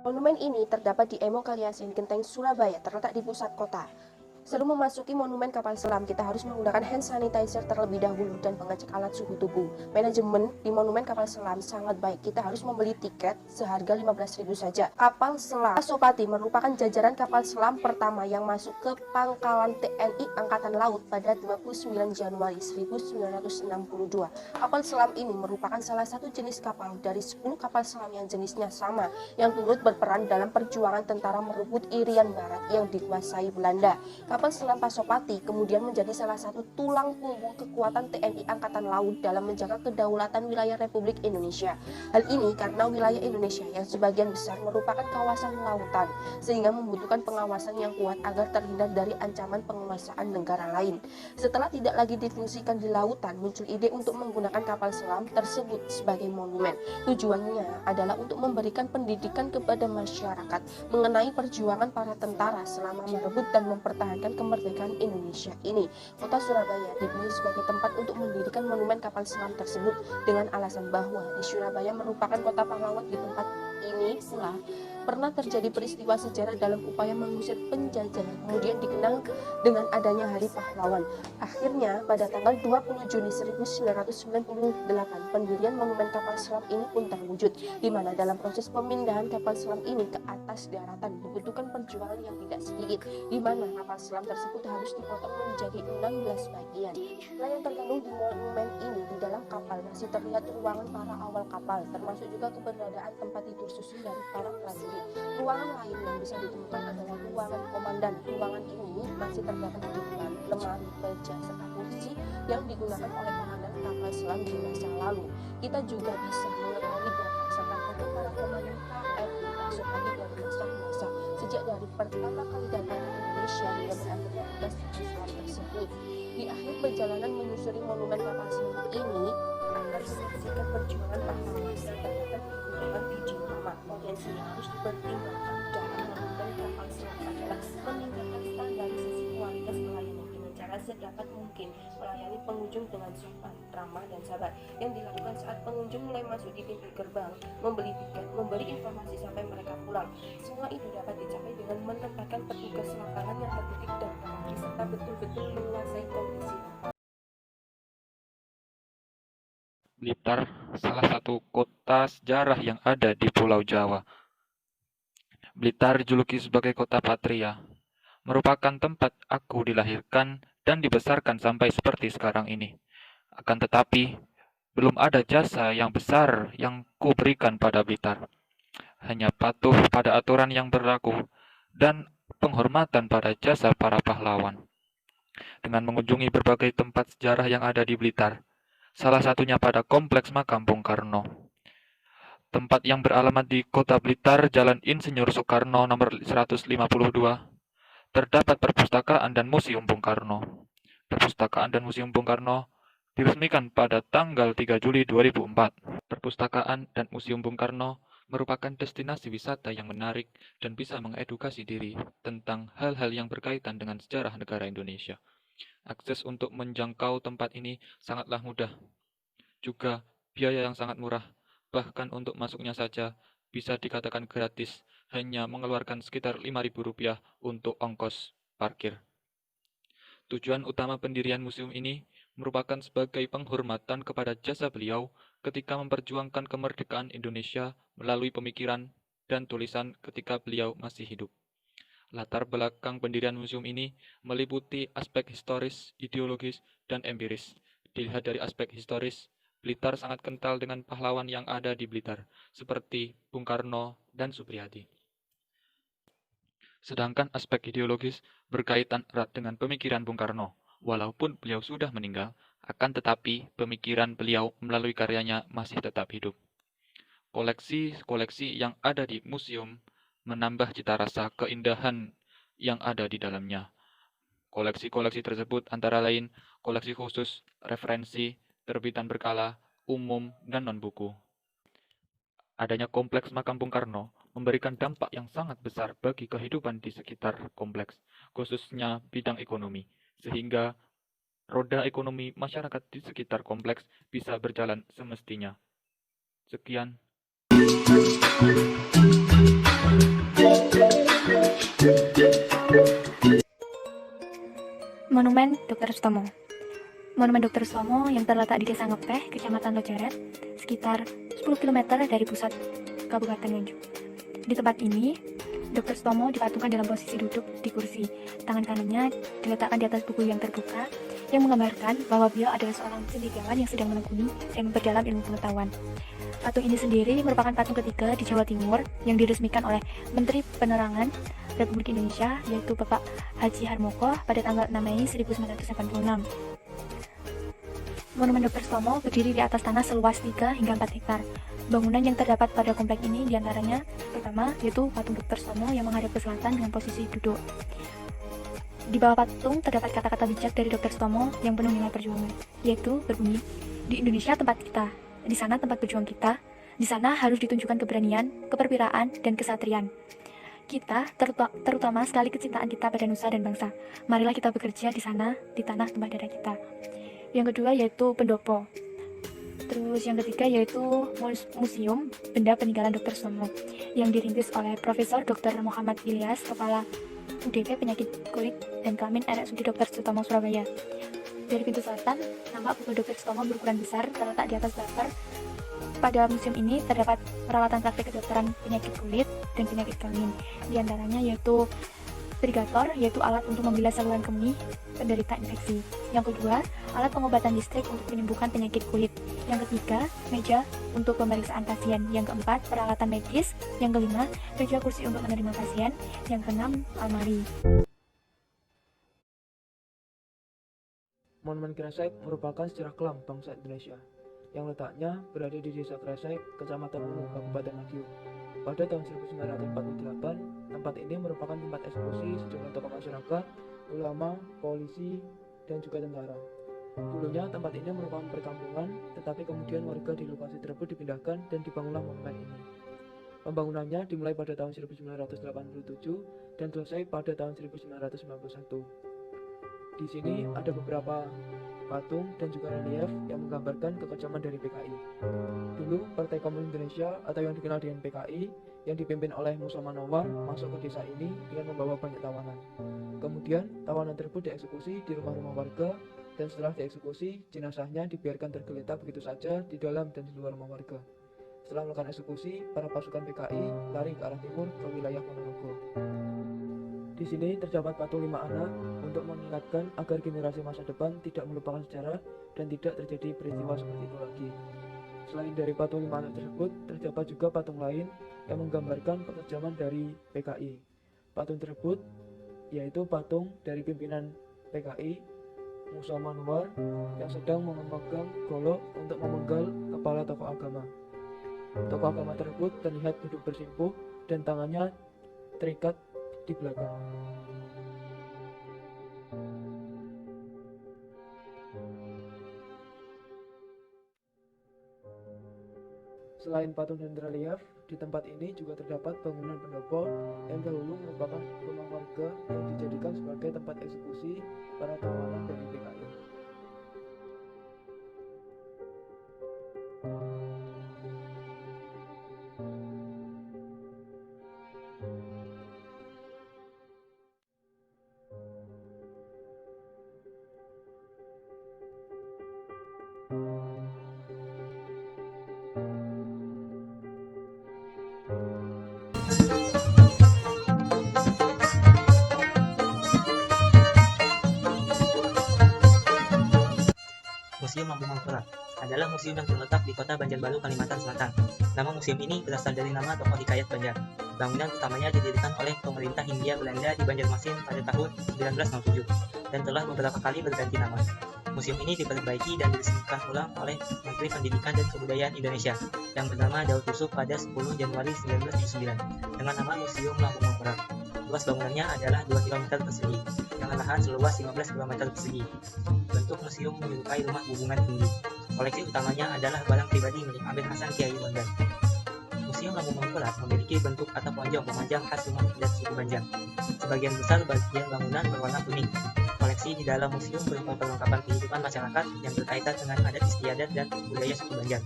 Monumen ini terdapat di Emo Kaliasin, Genteng, Surabaya, terletak di pusat kota. Sebelum memasuki monumen kapal selam, kita harus menggunakan hand sanitizer terlebih dahulu dan pengecek alat suhu tubuh. Manajemen di monumen kapal selam sangat baik. Kita harus membeli tiket seharga 15.000 saja. Kapal selam Pasopati merupakan jajaran kapal selam pertama yang masuk ke pangkalan TNI Angkatan Laut pada 29 Januari 1962. Kapal selam ini merupakan salah satu jenis kapal dari 10 kapal selam yang jenisnya sama, yang turut berperan dalam perjuangan tentara merebut Irian Barat yang dikuasai Belanda. Kapal selam Pasopati kemudian menjadi salah satu tulang punggung kekuatan TNI Angkatan Laut dalam menjaga kedaulatan wilayah Republik Indonesia. Hal ini karena wilayah Indonesia yang sebagian besar merupakan kawasan lautan, sehingga membutuhkan pengawasan yang kuat agar terhindar dari ancaman penguasaan negara lain. Setelah tidak lagi difungsikan di lautan, muncul ide untuk menggunakan kapal selam tersebut sebagai monumen. Tujuannya adalah untuk memberikan pendidikan kepada masyarakat mengenai perjuangan para tentara selama merebut dan mempertahankan kemerdekaan Indonesia ini. Kota Surabaya dipilih sebagai tempat untuk mendirikan monumen kapal selam tersebut dengan alasan bahwa di Surabaya merupakan kota pahlawan. Di tempat ini pula pernah terjadi peristiwa sejarah dalam upaya mengusir penjajah yang kemudian dikenal dengan adanya Hari Pahlawan. Akhirnya pada tanggal 20 Juni 1998 pendirian monumen kapal selam ini pun terwujud, di mana dalam proses pemindahan kapal selam ini ke atas daratan dibutuhkan perjuangan yang tidak sedikit, di mana kapal selam tersebut harus dipotong menjadi 16 bagian. Nah, yang terkandung di monumen ini, di dalam kapal masih terlihat ruangan para awal kapal, termasuk juga keberadaan tempat tidur susun dari para prajurit. Ruangan lain yang bisa ditemukan adalah ruangan komandan. Ruangan ini masih terdapat divan, lemari, meja, serta kursi yang digunakan oleh komandan kapal selam di masa lalu. Kita juga bisa mengetahui data serta foto para komandan KRI Pasopati dari masa ke masa, sejak dari pertama kali datang ke Indonesia hingga berakhirnya tugas kapal selam tersebut. Di akhir perjalanan menyusuri monumen kapal selam ini akan menyaksikan perjuangan pahlawan dan terdapat dibutuhkan biji nama. Potensi yang harus dipertimbangkan dalam monumen kapal selam adalah meningkatkan standarisasi kualitas pelayanan dengan cara sedapat mungkin melayani pengunjung dengan sopan, ramah, dan sabar, yang dilakukan saat pengunjung mulai masuk di pintu gerbang, membeli tiket, memberi informasi sampai mereka pulang. Semua itu dapat dicapai dengan menempatkan petugas lapangan yang terdidik dan terampil serta betul-betul menguasai kondisi kapal. Blitar, salah satu kota sejarah yang ada di Pulau Jawa. Blitar dijuluki sebagai kota Patria, merupakan tempat aku dilahirkan dan dibesarkan sampai seperti sekarang ini. Akan tetapi, belum ada jasa yang besar yang kuberikan pada Blitar. Hanya patuh pada aturan yang berlaku dan penghormatan pada jasa para pahlawan. Dengan mengunjungi berbagai tempat sejarah yang ada di Blitar, salah satunya pada Kompleks Makam Bung Karno. Tempat yang beralamat di Kota Blitar, Jalan Insinyur Soekarno nomor 152, terdapat perpustakaan dan museum Bung Karno. Perpustakaan dan Museum Bung Karno diresmikan pada tanggal 3 Juli 2004. Perpustakaan dan Museum Bung Karno merupakan destinasi wisata yang menarik dan bisa mengedukasi diri tentang hal-hal yang berkaitan dengan sejarah negara Indonesia. Akses untuk menjangkau tempat ini sangatlah mudah. Juga biaya yang sangat murah, bahkan untuk masuknya saja bisa dikatakan gratis, hanya mengeluarkan sekitar Rp5.000 untuk ongkos parkir. Tujuan utama pendirian museum ini merupakan sebagai penghormatan kepada jasa beliau ketika memperjuangkan kemerdekaan Indonesia melalui pemikiran dan tulisan ketika beliau masih hidup. Latar belakang pendirian museum ini meliputi aspek historis, ideologis, dan empiris. Dilihat dari aspek historis, Blitar sangat kental dengan pahlawan yang ada di Blitar, seperti Bung Karno dan Supriyadi. Sedangkan aspek ideologis berkaitan erat dengan pemikiran Bung Karno. Walaupun beliau sudah meninggal, akan tetapi pemikiran beliau melalui karyanya masih tetap hidup. Koleksi-koleksi yang ada di museum menambah cita rasa keindahan yang ada di dalamnya. Koleksi-koleksi tersebut antara lain koleksi khusus, referensi, terbitan berkala, umum, dan non-buku. Adanya Kompleks Makam Bung Karno memberikan dampak yang sangat besar bagi kehidupan di sekitar kompleks, khususnya bidang ekonomi, sehingga roda ekonomi masyarakat di sekitar kompleks bisa berjalan semestinya. Sekian. Monumen Dr. Sutomo. Monumen Dr. Sutomo yang terletak di Desa Ngepeh, Kecamatan Lojeret, sekitar 10 km dari pusat Kabupaten Nganjuk. Di tempat ini, Dr. Sutomo dipatungkan dalam posisi duduk di kursi. Tangan kanannya diletakkan di atas buku yang terbuka, yang menggambarkan bahwa beliau adalah seorang cendekiawan yang sedang menekuni dan memperdalam ilmu pengetahuan. Patung ini sendiri merupakan patung ketiga di Jawa Timur yang diresmikan oleh Menteri Penerangan Republik Indonesia, yaitu Bapak Haji Harmoko pada tanggal 6 Mei 1986. Monumen Dr. Sutomo berdiri di atas tanah seluas 3 hingga 4 hektar. Bangunan yang terdapat pada komplek ini diantaranya pertama yaitu patung Dr. Sutomo yang menghadap ke selatan dengan posisi duduk. Di bawah patung terdapat kata-kata bijak dari Dr. Sutomo yang penuh nilai perjuangan, yaitu berbunyi, "Di Indonesia tempat kita, di sana tempat berjuang kita, di sana harus ditunjukkan keberanian, keperwiraan, dan kesatrian. Kita, terutama sekali kecintaan kita pada nusa dan bangsa. Marilah kita bekerja di sana, di tanah tumpah darah kita." Yang kedua yaitu pendopo. Terus yang ketiga yaitu museum benda peninggalan Dr. Sutomo yang dirintis oleh Profesor Dr. Muhammad Ilyas, Kepala UDP Penyakit Kulit dan Kelamin RSUD Dr. Sutomo Surabaya. Dari pintu selatan, nampak buku Dr. Sutomo berukuran besar terletak di atas daftar. Pada museum ini terdapat perawatan praktik kedokteran penyakit kulit dan penyakit kelamin. Di antaranya yaitu irrigator, yaitu alat untuk membilas saluran kemih penderita infeksi. Yang kedua, alat pengobatan listrik untuk menyembuhkan penyakit kulit. Yang ketiga, meja untuk pemeriksaan pasien. Yang keempat, peralatan medis. Yang kelima, meja kursi untuk menerima pasien. Yang keenam, almari. Monumen Kresek merupakan sejarah kelam bangsa Indonesia yang letaknya berada di Desa Kresek, Kecamatan Ungu, Kabupaten Madiun. Pada tahun 1948, tempat ini merupakan tempat eksekusi sejumlah tokoh masyarakat, ulama, polisi, dan juga tentara. Dulunya tempat ini merupakan perkampungan, tetapi kemudian warga di lokasi tersebut dipindahkan dan dibangunlah monumen ini. Pembangunannya dimulai pada tahun 1987 dan selesai pada tahun 1991. Di sini ada beberapa patung dan juga relief yang menggambarkan kekejaman dari PKI. Dulu Partai Komunis Indonesia atau yang dikenal dengan PKI yang dipimpin oleh Musa Manowar masuk ke desa ini dengan membawa banyak tawanan. Kemudian tawanan tersebut dieksekusi di rumah-rumah warga dan setelah dieksekusi jenazahnya dibiarkan tergeletak begitu saja di dalam dan di luar rumah warga. Setelah melakukan eksekusi, para pasukan PKI lari ke arah timur ke wilayah Ponorogo. Di sini terdapat patung 5 anak untuk mengingatkan agar generasi masa depan tidak melupakan sejarah dan tidak terjadi peristiwa seperti itu lagi. Selain dari patung 5 anak tersebut, terdapat juga patung lain yang menggambarkan kekejaman dari PKI. Patung tersebut yaitu patung dari pimpinan PKI, Musa Manowar, yang sedang memegang golok untuk memenggal kepala tokoh agama. Tokoh agama tersebut terlihat duduk bersimpuh dan tangannya terikat di belakang. Selain patung dan relief, di tempat ini juga terdapat bangunan pendopo yang dahulu merupakan rumah warga yang dijadikan sebagai tempat eksekusi para tawanan dari PKI. Museum Lampu Mangkurat adalah museum yang terletak di kota Banjarbaru, Kalimantan Selatan. Nama museum ini berasal dari nama tokoh Hikayat Banjar. Bangunan utamanya didirikan oleh pemerintah Hindia Belanda di Banjarmasin pada tahun 1907 dan telah beberapa kali berganti nama. Museum ini diperbaiki dan diresmikan ulang oleh Menteri Pendidikan dan Kebudayaan Indonesia yang bernama Daud Yusuf pada 10 Januari 1979 dengan nama Museum Lampu Mangkurat. Luas bangunannya adalah 2 km persegi dengan lahan seluas 15 km persegi. Bentuk museum menyerupai rumah hubungan tinggi. Koleksi utamanya adalah barang pribadi milik Amir Hasan Kiai Bondan. Museum Lampu Mangkurat memiliki bentuk atap lonjong memanjang khas rumah adat suku Banjar. Sebagian besar bagian bangunan berwarna kuning. Koleksi di dalam museum berupa perlengkapan kehidupan masyarakat yang berkaitan dengan adat istiadat dan budaya suku Banjar.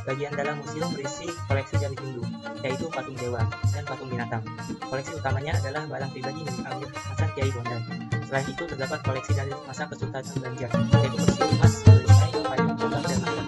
Bagian dalam museum berisi koleksi dari Hindu, yaitu patung dewa dan patung binatang. Koleksi utamanya adalah barang pribadi milik Amir Hasan Kiai Bondan. Selain itu, terdapat koleksi dari masa Kesultanan Banjar, yaitu Museum Emas, Perisai, Payung Gembang, dan Mahkota